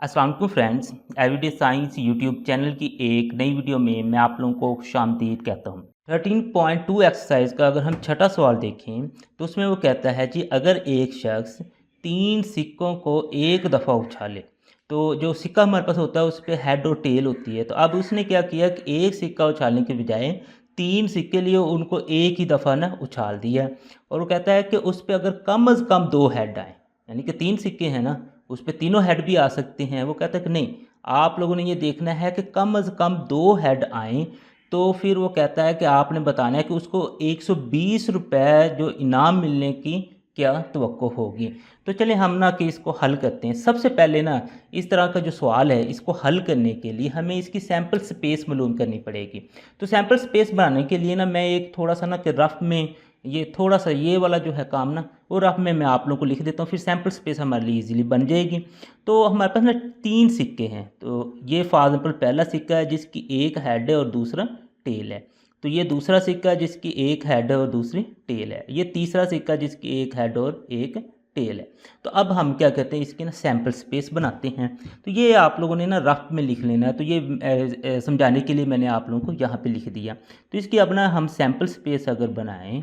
अस्सलाम वालेकुम friends, everyday science YouTube channel की एक नई वीडियो में मैं आप लोगों को खुशामदीद कहता हूँ। 13.2 एक्सरसाइज का अगर हम छठा सवाल देखें तो उसमें वो कहता है जी, अगर एक शख्स 3 सिक्कों को एक दफ़ा उछाले तो जो सिक्का हमारे पास होता है उस पर हेड और टेल होती है। तो अब उसने क्या किया कि एक सिक्का उछालने के बजाय 3 सिक्के लिए उनको एक ही दफ़ा ना उछाल दिया। और वो कहता है कि उस पर अगर कम अज़ कम 2 हेड आए, यानी कि 3 सिक्के हैं ना, उस पे तीनों हेड भी आ सकते हैं। वो कहता है कि नहीं, आप लोगों ने ये देखना है कि कम अज़ कम 2 हेड आएँ। तो फिर वो कहता है कि आपने बताना है कि उसको 120 रुपये जो इनाम मिलने की क्या तवक्को होगी। तो चलिए हम ना कि इसको हल करते हैं। सबसे पहले ना इस तरह का जो सवाल है इसको हल करने के लिए हमें इसकी सैम्पल स्पेस मालूम करनी पड़ेगी। तो सैम्पल स्पेस बनाने के लिए ना मैं एक थोड़ा सा ना कि रफ में ये थोड़ा सा ये वाला जो है काम ना वो रफ में मैं आप लोगों को लिख देता हूँ, फिर सैम्पल स्पेस हमारे लिए इजीली बन जाएगी। तो हमारे पास ना 3 सिक्के हैं। तो ये फॉर एग्जाम्पल पहला सिक्का है जिसकी एक हेड है और दूसरा टेल है। तो ये दूसरा सिक्का है जिसकी एक हेड है और दूसरी टेल है। ये तीसरा सिक्का जिसकी एक हेड और एक टेल है। तो अब हम क्या कहते हैं, इसकी ना सैम्पल स्पेस बनाते हैं। तो ये आप लोगों ने ना रफ में लिख लेना है। तो ये समझाने के लिए मैंने आप लोगों को यहाँ पे लिख दिया। तो इसकी अब ना हम सैम्पल स्पेस अगर बनाएं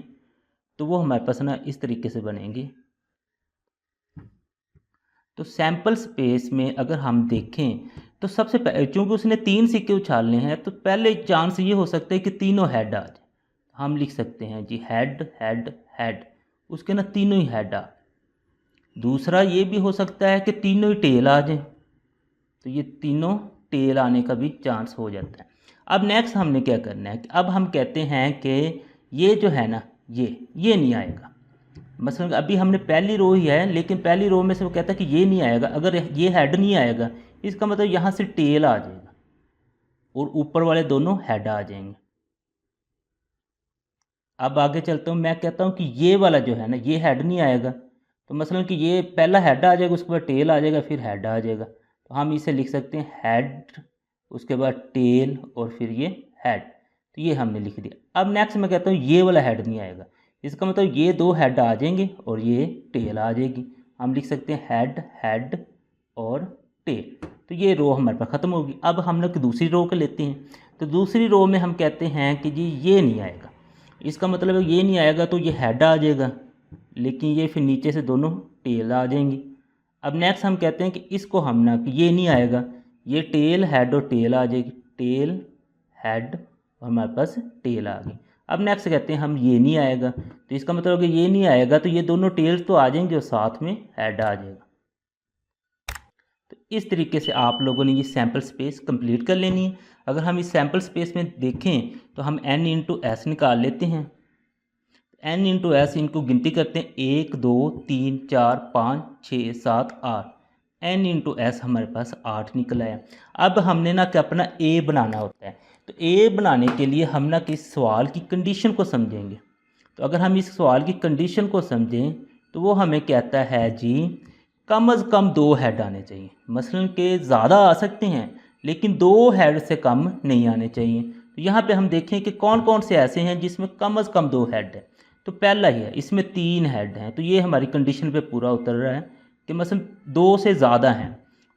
तो वो हमारे पास ना इस तरीके से बनेंगे। तो सैम्पल स्पेस में अगर हम देखें तो सबसे पहले चूँकि उसने 3 सिक्के उछालने हैं तो पहले चांस ये हो सकता है कि तीनों हेड आ जाए। हम लिख सकते हैं जी हेड हेड हेड, उसके ना तीनों ही हेड आ। दूसरा ये भी हो सकता है कि तीनों ही टेल आ जाए। तो ये तीनों टेल आने का भी चांस हो जाता है। अब नेक्स्ट हमने क्या करना है कि अब हम कहते हैं कि ये जो है ना ये नहीं आएगा। मसलन अभी हमने पहली रो ही है, लेकिन पहली रो में से वो कहता है कि ये नहीं आएगा। अगर ये हेड नहीं आएगा इसका मतलब यहाँ से टेल आ जाएगा और ऊपर वाले दोनों हेड आ जाएंगे। अब आगे चलता हूँ, मैं कहता हूँ कि ये वाला जो है ना ये हेड नहीं आएगा। तो मसलन कि ये पहला हेड आ जाएगा, उसके बाद टेल आ जाएगा, फिर हेड आ जाएगा। तो हम इसे लिख सकते हैं हेड, उसके बाद टेल और फिर ये हेड। तो ये हमने लिख दिया। अब नेक्स्ट मैं कहता हूँ ये वाला हेड नहीं आएगा। इसका मतलब ये 2 हेड आ जाएंगे और ये टेल आ जाएगी। हम लिख सकते हैं हेड हेड और टेल। तो ये रो हमारे पास ख़त्म होगी। अब हम लोग दूसरी रो को लेते हैं। तो दूसरी रो में हम कहते हैं कि जी ये नहीं आएगा। इसका मतलब ये नहीं आएगा तो ये हेड आ जाएगा, लेकिन ये फिर नीचे से दोनों टेल आ जाएंगी। अब नेक्स्ट हम कहते हैं कि इसको हम ना कि ये नहीं आएगा, ये टेल हेड और टेल आ जाएगी। टेल हेड और हमारे पास टेल आ गई। अब नेक्स्ट कहते हैं हम ये नहीं आएगा। तो इसका मतलब कि ये नहीं आएगा तो ये दोनों टेल्स तो आ जाएंगे और साथ में हेड आ जाएगा। तो इस तरीके से आप लोगों ने ये सैम्पल स्पेस कंप्लीट कर लेनी है। अगर हम इस सैम्पल स्पेस में देखें तो हम n इंटू एस निकाल लेते हैं। n इंटू एस इनको गिनती करते हैं, 1 2 3 4 5 6 7 8। n इंटू एस हमारे पास 8 निकल आया। अब हमने ना कि अपना a बनाना होता है। तो a बनाने के लिए हम ना किस सवाल की कंडीशन को समझेंगे। तो अगर हम इस सवाल की कंडीशन को समझें तो वो हमें कहता है जी कम अज़ कम 2 हेड आने चाहिए। मसलन के ज़्यादा आ सकते हैं लेकिन 2 हेड से कम नहीं आने चाहिए। तो यहाँ पे हम देखें कि कौन कौन से ऐसे हैं जिसमें कम अज़ कम 2 हेड है। तो पहला ही है, इसमें 3 हेड हैं। तो ये हमारी कंडीशन पे पूरा उतर रहा है कि मसलन 2 से ज़्यादा हैं।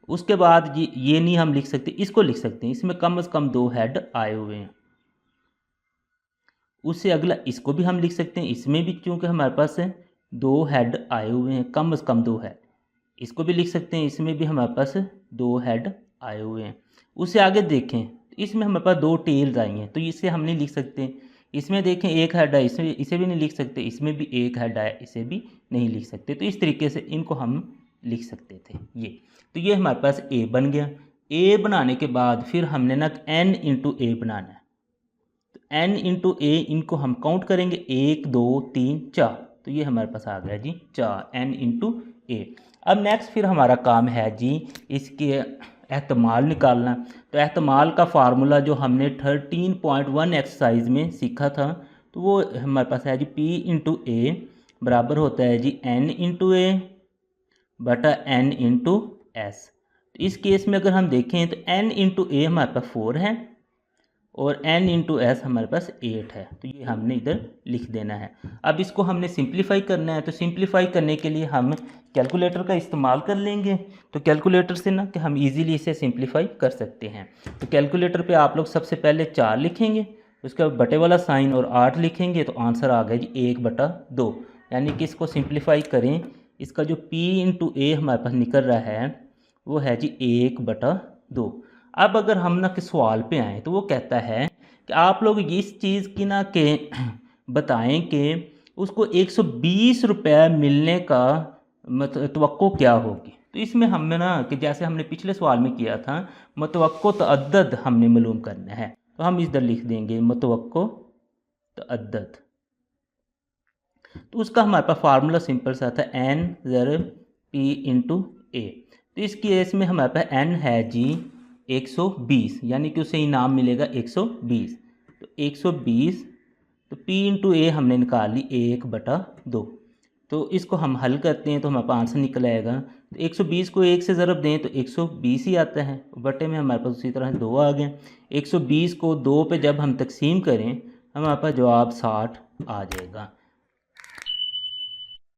उसके बाद ये नहीं हम लिख सकते, इसको लिख सकते हैं, इसमें कम अज़ कम 2 हेड आए हुए हैं। उससे अगला इसको भी हम लिख सकते हैं, इसमें भी चूँकि हमारे पास 2 हेड आए हुए हैं, कम अज़ कम 2 हेड। इसको भी लिख सकते हैं, इसमें भी हमारे पास 2 हेड आए हुए हैं। उससे आगे देखें तो इसमें हमारे पास 2 टेल्स आई हैं, तो इसे हम नहीं लिख सकते। इसमें देखें 1 हेड है, इसमें इसे भी नहीं लिख सकते। इसमें भी 1 हेड आया, इसे भी नहीं लिख सकते। तो इस तरीके से इनको हम लिख सकते थे ये। तो ये हमारे पास ए बन गया। ए बनाने के बाद फिर हमने ना n इंटू ए बनाना है। तो n इंटू ए इनको हम काउंट करेंगे, 1 2 3 4। तो ये हमारे पास आ गया जी 4 n इंटू ए। अब नेक्स्ट फिर हमारा काम है जी इसके एहतमाल निकालना। तो एहतमाल का फार्मूला जो हमने 13.1 एक्सरसाइज में सीखा था, तो वो हमारे पास है जी p इंटू ए बराबर होता है जी n इंटू ए बटा n इंटू एस। तो इस केस में अगर हम देखें तो n इंटू ए हमारे पास 4 है और n इंटू एस हमारे पास 8 है, तो ये हमने इधर लिख देना है। अब इसको हमने सिंप्लीफाई करना है, तो सिंप्लीफाई करने के लिए हम कैलकुलेटर का इस्तेमाल कर लेंगे। तो कैलकुलेटर से ना कि हम इजीली इसे सिंप्लीफाई कर सकते हैं। तो कैलकुलेटर पे आप लोग सबसे पहले 4 लिखेंगे, उसके बाद बटे वाला साइन और 8 लिखेंगे, तो आंसर आ गया जी 1/2। यानी कि इसको सिंप्लीफाई करें, इसका जो p इंटू ए हमारे पास निकल रहा है वो है जी 1/2। अब अगर हम ना कि सवाल पे आएँ तो वो कहता है कि आप लोग इस चीज़ की ना कि बताएं कि उसको 120 रुपये मिलने का तवक्को क्या होगी। तो इसमें हमें ना कि जैसे हमने पिछले सवाल में किया था, मतवक्को तअद्दद हमने मालूम करना है। तो हम इधर लिख देंगे मतवक्को तअद्दद। तो उसका हमारे पास फार्मूला सिंपल सा था n ज़रब p इंटू ए। तो इस केस में हमारे पास n है जी 120, यानी कि उसे इनाम मिलेगा 120। तो 120, तो p इंटू ए हमने निकाल ली 1/2। तो इसको हम हल करते हैं तो हमारे पास आंसर निकल आएगा। तो 120 को 1 से ज़रब दें तो 120 ही आता है, बटे में हमारे पास उसी तरह 2 आ गए। 120 को 2 पे जब हम तकसीम करें हमारे पास जवाब 60 आ जाएगा।